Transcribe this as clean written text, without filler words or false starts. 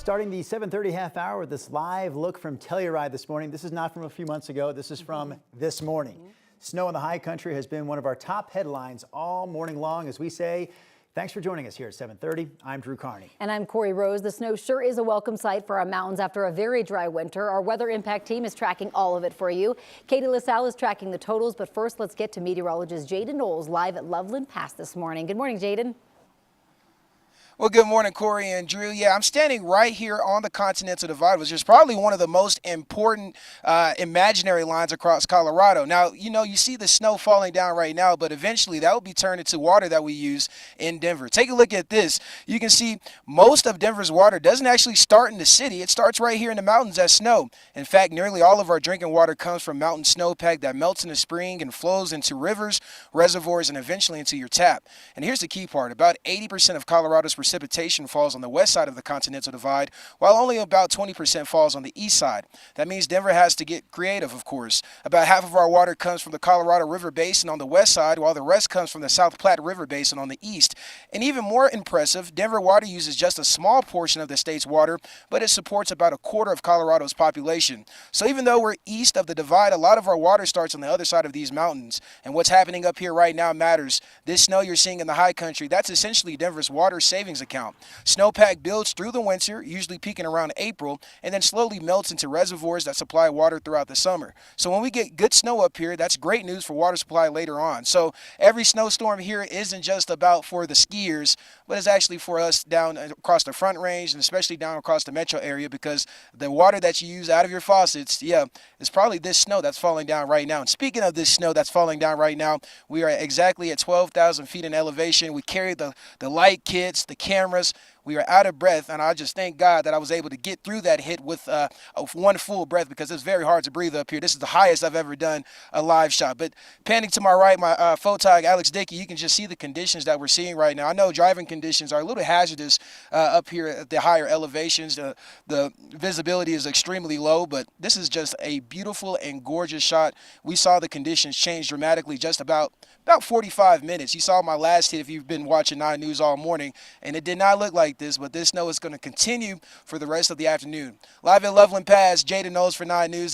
Starting the 7:30 half hour with this live look from Telluride this morning. This is not from a few months ago. This is from this morning. Snow in the high country has been one of our top headlines all morning long, as we say. Thanks for joining us here at 7:30. I'm Drew Carney. And I'm Corey Rose. The snow sure is a welcome sight for our mountains after a very dry winter. Our weather impact team is tracking all of it for you. Katie LaSalle is tracking the totals, but first let's get to meteorologist Jaden Knowles live at Loveland Pass this morning. Good morning, Jaden. Well, good morning, Corey and Drew. Yeah, I'm standing right here on the Continental Divide, which is probably one of the most important imaginary lines across Colorado. Now, you see the snow falling down right now, but eventually that will be turned into water that we use in Denver. Take a look at this. You can see most of Denver's water doesn't actually start in the city. It starts right here in the mountains as snow. In fact, nearly all of our drinking water comes from mountain snowpack that melts in the spring and flows into rivers, reservoirs, and eventually into your tap. And here's the key part. About 80% of Colorado's precipitation falls on the west side of the Continental Divide, while only about 20% falls on the east side. That means Denver has to get creative, of course. About half of our water comes from the Colorado River Basin on the west side, while the rest comes from the South Platte River Basin on the east. And even more impressive, Denver water uses just a small portion of the state's water, but it supports about a quarter of Colorado's population. So even though we're east of the divide, a lot of our water starts on the other side of these mountains. And what's happening up here right now matters. This snow you're seeing in the high country, that's essentially Denver's water savings account. Snowpack builds through the winter, usually peaking around April, and then slowly melts into reservoirs that supply water throughout the summer. So when we get good snow up here, that's great news for water supply later on. So every snowstorm here isn't just about for the skiers, but it's actually for us down across the Front Range and especially down across the metro area, because the water that you use out of your faucets, it's probably this snow that's falling down right now. And speaking of this snow that's falling down right now, we are exactly at 12,000 feet in elevation. We carry the light kits, the cameras. We are out of breath, and I just thank God that I was able to get through that hit with one full breath, because it's very hard to breathe up here. This is the highest I've ever done a live shot. But panning to my right, my photog, Alex Dickey, you can just see the conditions that we're seeing right now. I know driving conditions are a little hazardous up here at the higher elevations. The visibility is extremely low, but this is just a beautiful and gorgeous shot. We saw the conditions change dramatically just about 45 minutes. You saw my last hit if you've been watching 9 News all morning, and it did not look like this, but this snow is going to continue for the rest of the afternoon. Live at Loveland Pass, Jaden Knowles for 9 News.